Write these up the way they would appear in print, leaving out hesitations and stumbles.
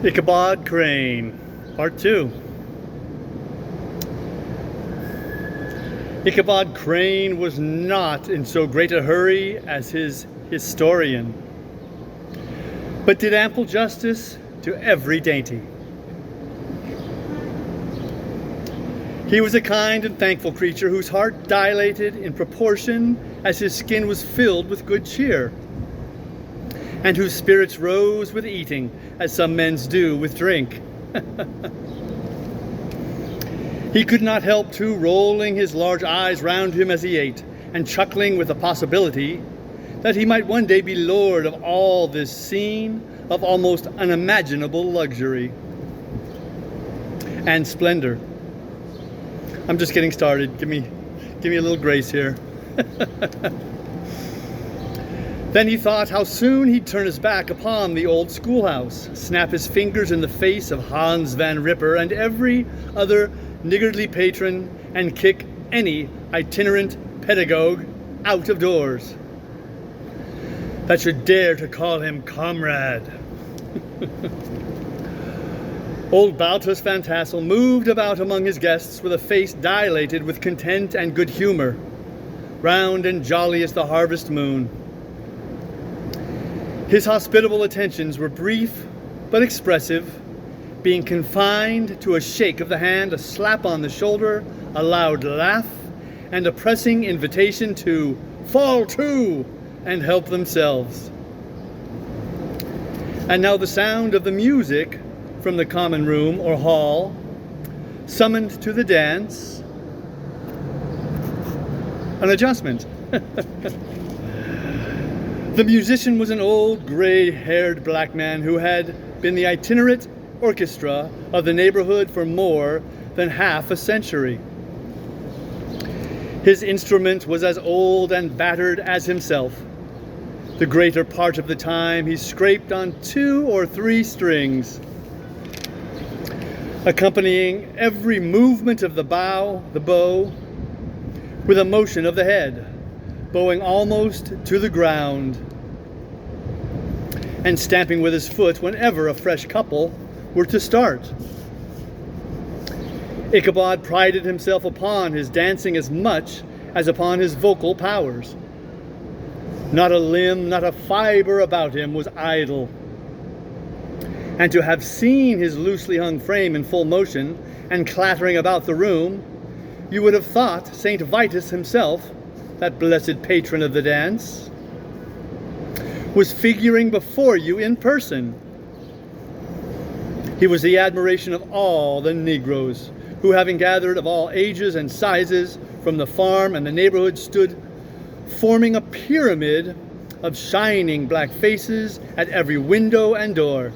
Ichabod Crane, Part 2. Ichabod Crane was not in so great a hurry as his historian, but did ample justice to every dainty. He was a kind and thankful creature whose heart dilated in proportion as his skin was filled with good cheer, and whose spirits rose with eating, as some men's do with drink. He could not help, too, rolling his large eyes round him as he ate, and chuckling with the possibility that he might one day be lord of all this scene of almost unimaginable luxury and splendor. I'm just getting started. Give me a little grace here. Then he thought how soon he'd turn his back upon the old schoolhouse, snap his fingers in the face of Hans Van Ripper and every other niggardly patron, and kick any itinerant pedagogue out of doors that should dare to call him comrade. Old Baltus Van Tassel moved about among his guests with a face dilated with content and good humor, round and jolly as the harvest moon. His hospitable attentions were brief but expressive, being confined to a shake of the hand, a slap on the shoulder, a loud laugh, and a pressing invitation to fall to and help themselves. And now the sound of the music from the common room or hall summoned to the dance an adjustment. The musician was an old gray-haired black man who had been the itinerant orchestra of the neighborhood for more than half a century. His instrument was as old and battered as himself. The greater part of the time he scraped on 2 or 3 strings, accompanying every movement of the bow, the bow, with a motion of the head, bowing almost to the ground, and stamping with his foot whenever a fresh couple were to start. Ichabod prided himself upon his dancing as much as upon his vocal powers. Not a limb, not a fiber about him was idle. And to have seen his loosely hung frame in full motion and clattering about the room, you would have thought St. Vitus himself, that blessed patron of the dance, was figuring before you in person. He was the admiration of all the Negroes, who, having gathered of all ages and sizes from the farm and the neighborhood, stood forming a pyramid of shining black faces at every window and door,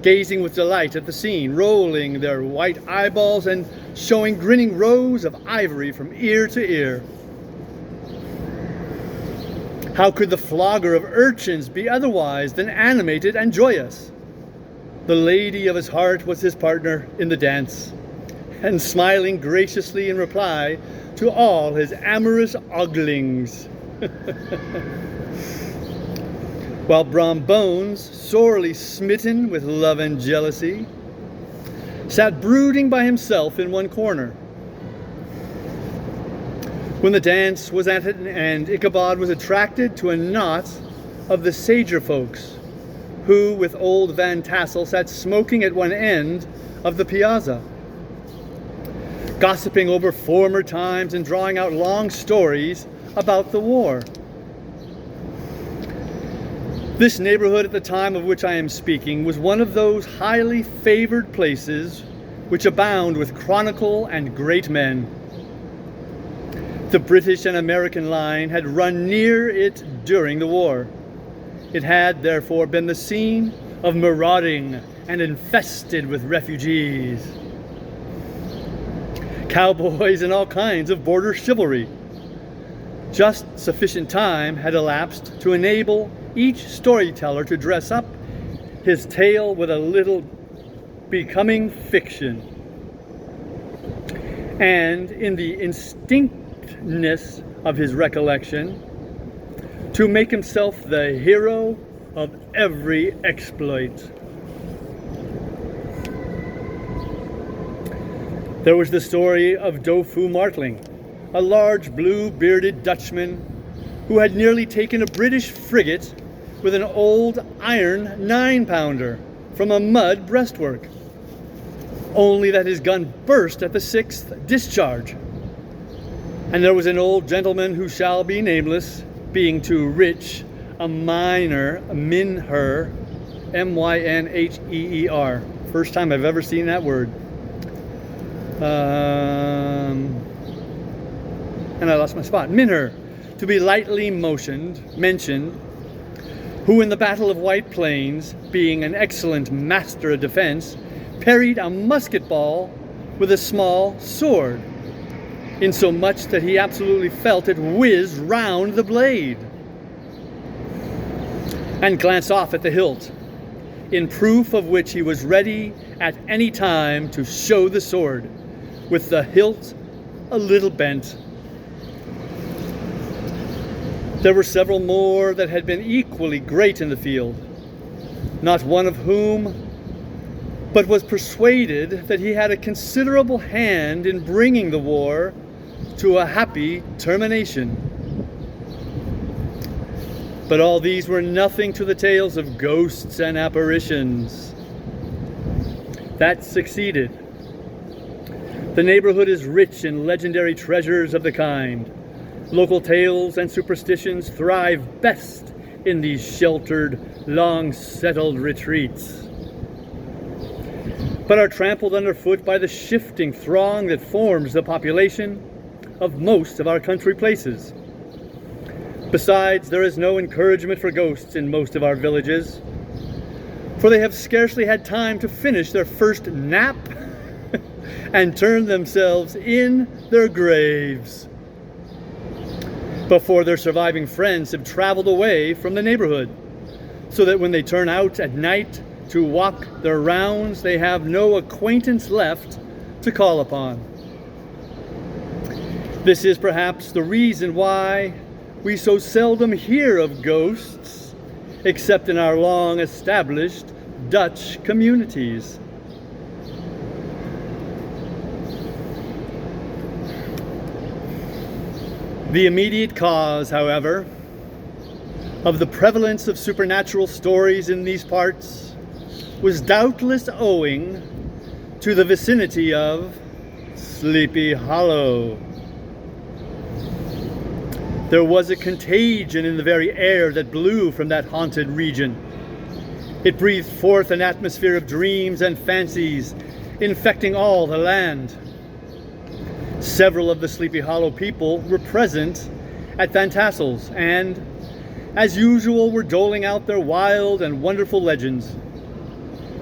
gazing with delight at the scene, rolling their white eyeballs and showing grinning rows of ivory from ear to ear. How could the flogger of urchins be otherwise than animated and joyous? The lady of his heart was his partner in the dance, and smiling graciously in reply to all his amorous oglings. While Brom Bones, sorely smitten with love and jealousy, sat brooding by himself in one corner. When the dance was at an end, Ichabod was attracted to a knot of the sager folks, who, with old Van Tassel, sat smoking at one end of the piazza, gossiping over former times and drawing out long stories about the war. This neighborhood at the time of which I am speaking was one of those highly favored places which abound with chronicle and great men. The British and American line had run near it during the war. It had, therefore, been the scene of marauding and infested with refugees, cowboys, and all kinds of border chivalry. Just sufficient time had elapsed to enable each storyteller to dress up his tale with a little becoming fiction, and in the instinctness of his recollection, to make himself the hero of every exploit. There was the story of Dofu Martling, a large blue-bearded Dutchman who had nearly taken a British frigate with an old iron 9-pounder from a mud breastwork, only that his gun burst at the 6th discharge. And there was an old gentleman who shall be nameless, being too rich, a mynheer, M-Y-N-H-E-E-R. First time I've ever seen that word. And I lost my spot. Mynheer, to be lightly mentioned, who in the Battle of White Plains, being an excellent master of defense, parried a musket ball with a small sword, insomuch that he absolutely felt it whiz round the blade, and glance off at the hilt, in proof of which he was ready at any time to show the sword, with the hilt a little bent. There were several more that had been equally great in the field, not one of whom but was persuaded that he had a considerable hand in bringing the war to a happy termination. But all these were nothing to the tales of ghosts and apparitions that succeeded. The neighborhood is rich in legendary treasures of the kind. Local tales and superstitions thrive best in these sheltered, long-settled retreats, but are trampled underfoot by the shifting throng that forms the population of most of our country places. Besides, there is no encouragement for ghosts in most of our villages, for they have scarcely had time to finish their first nap and turn themselves in their graves before their surviving friends have traveled away from the neighborhood, so that when they turn out at night to walk their rounds, they have no acquaintance left to call upon. This is perhaps the reason why we so seldom hear of ghosts, except in our long-established Dutch communities. The immediate cause, however, of the prevalence of supernatural stories in these parts was doubtless owing to the vicinity of Sleepy Hollow. There was a contagion in the very air that blew from that haunted region. It breathed forth an atmosphere of dreams and fancies, infecting all the land. Several of the Sleepy Hollow people were present at Van Tassel's and, as usual, were doling out their wild and wonderful legends.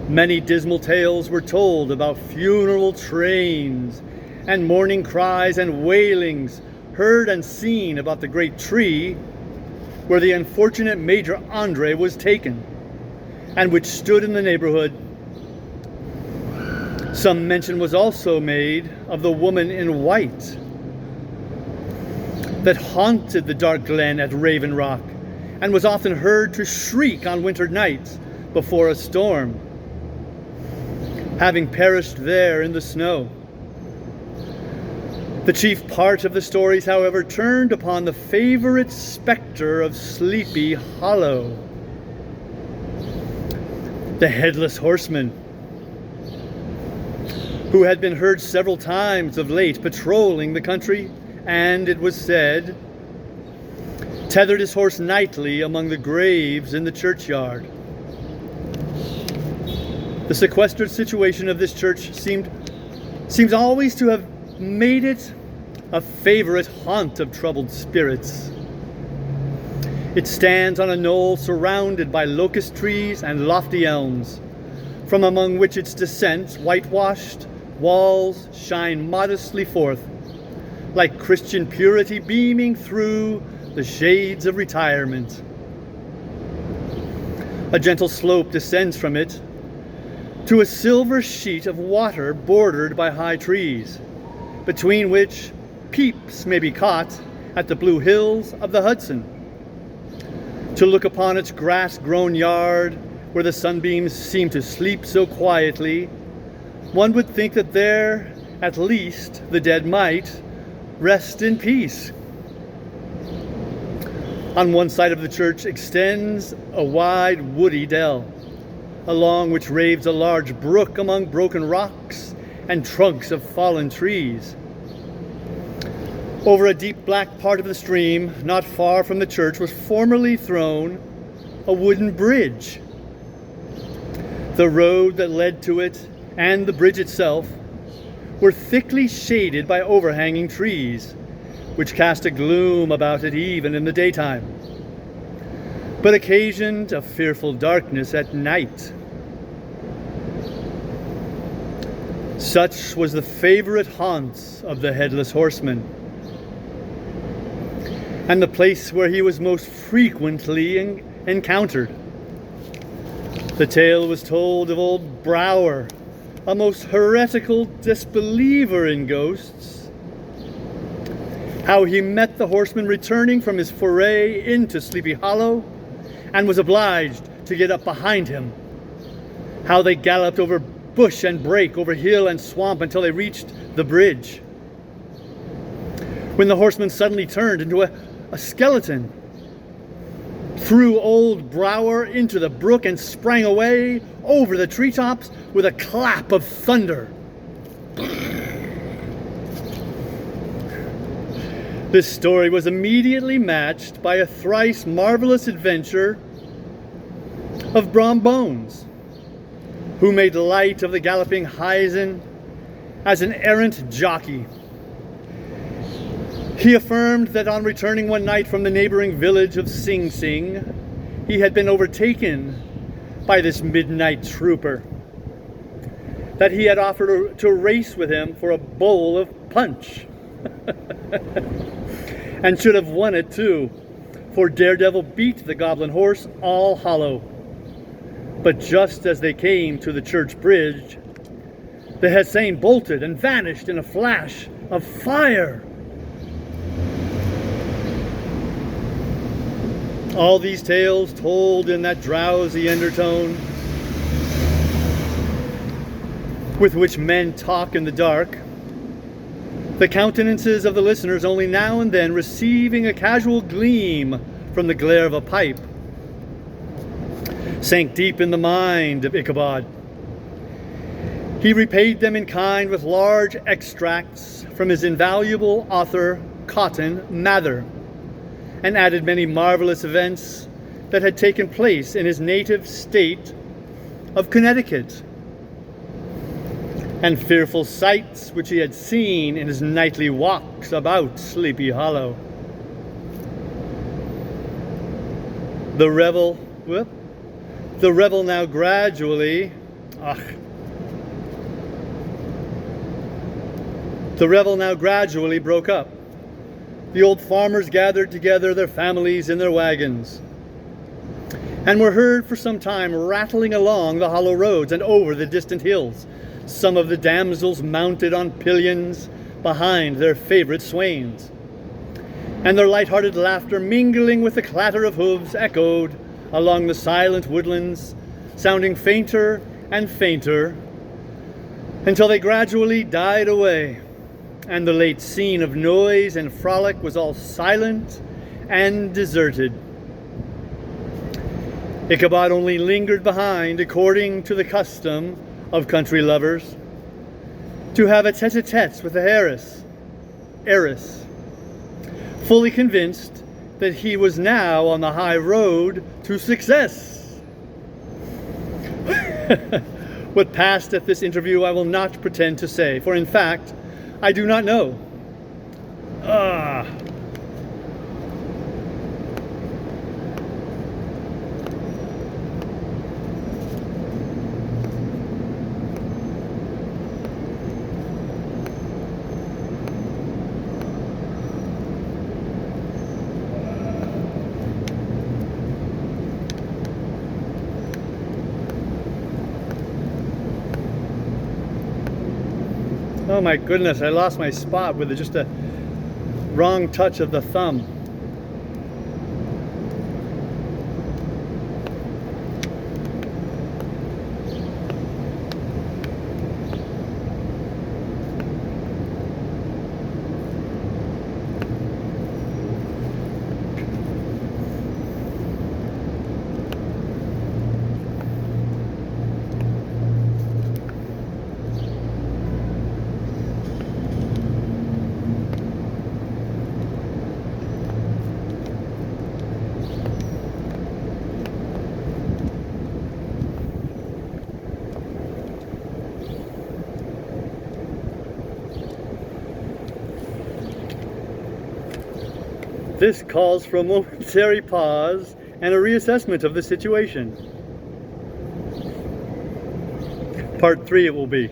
Many dismal tales were told about funeral trains and mourning cries and wailings heard and seen about the great tree where the unfortunate Major Andre was taken, and which stood in the neighborhood. Some mention was also made of the woman in white that haunted the dark glen at Raven Rock and was often heard to shriek on winter nights before a storm, having perished there in the snow. The chief part of the stories, however, turned upon the favorite specter of Sleepy Hollow, the Headless Horseman, who had been heard several times of late patrolling the country, and, it was said, tethered his horse nightly among the graves in the churchyard. The sequestered situation of this church seems always to have made it a favorite haunt of troubled spirits. It stands on a knoll surrounded by locust trees and lofty elms, from among which its descent, whitewashed walls shine modestly forth, like Christian purity beaming through the shades of retirement. A gentle slope descends from it to a silver sheet of water bordered by high trees, between which peeps may be caught at the blue hills of the Hudson. To look upon its grass-grown yard, where the sunbeams seem to sleep so quietly, one would think that there at least the dead might rest in peace. On one side of the church extends a wide woody dell, along which raves a large brook among broken rocks and trunks of fallen trees. Over a deep black part of the stream, not far from the church, was formerly thrown a wooden bridge. The road that led to it and the bridge itself were thickly shaded by overhanging trees, which cast a gloom about it even in the daytime, but occasioned a fearful darkness at night. Such was the favorite haunts of the Headless Horseman, and the place where he was most frequently encountered. The tale was told of old Brower, a most heretical disbeliever in ghosts, how he met the horseman returning from his foray into Sleepy Hollow and was obliged to get up behind him, how they galloped over bush and brake, over hill and swamp until they reached the bridge, when the horseman suddenly turned into a skeleton, threw old Brower into the brook and sprang away over the treetops with a clap of thunder. This story was immediately matched by a thrice marvelous adventure of Brom Bones, who made light of the galloping Hyson as an errant jockey. He affirmed that on returning one night from the neighboring village of Sing Sing, he had been overtaken by this midnight trooper, that he had offered to race with him for a bowl of punch, and should have won it too, for Daredevil beat the goblin horse all hollow. But just as they came to the church bridge, the Hessian bolted and vanished in a flash of fire. All these tales told in that drowsy undertone with which men talk in the dark, the countenances of the listeners only now and then receiving a casual gleam from the glare of a pipe, sank deep in the mind of Ichabod. He repaid them in kind with large extracts from his invaluable author, Cotton Mather, and added many marvelous events that had taken place in his native state of Connecticut, and fearful sights which he had seen in his nightly walks about Sleepy Hollow. The revel now gradually broke up. The old farmers gathered together their families in their wagons, and were heard for some time rattling along the hollow roads and over the distant hills, some of the damsels mounted on pillions behind their favorite swains, and their light-hearted laughter mingling with the clatter of hooves echoed along the silent woodlands, sounding fainter and fainter until they gradually died away, and the late scene of noise and frolic was all silent and deserted. Ichabod only lingered behind, according to the custom of country lovers, to have a tete-a-tete with the heiress, fully convinced that he was now on the high road to success. What passed at this interview I will not pretend to say, for in fact, I do not know. Oh my goodness, I lost my spot with just a wrong touch of the thumb. This calls for a momentary pause and a reassessment of the situation. Part 3 it will be.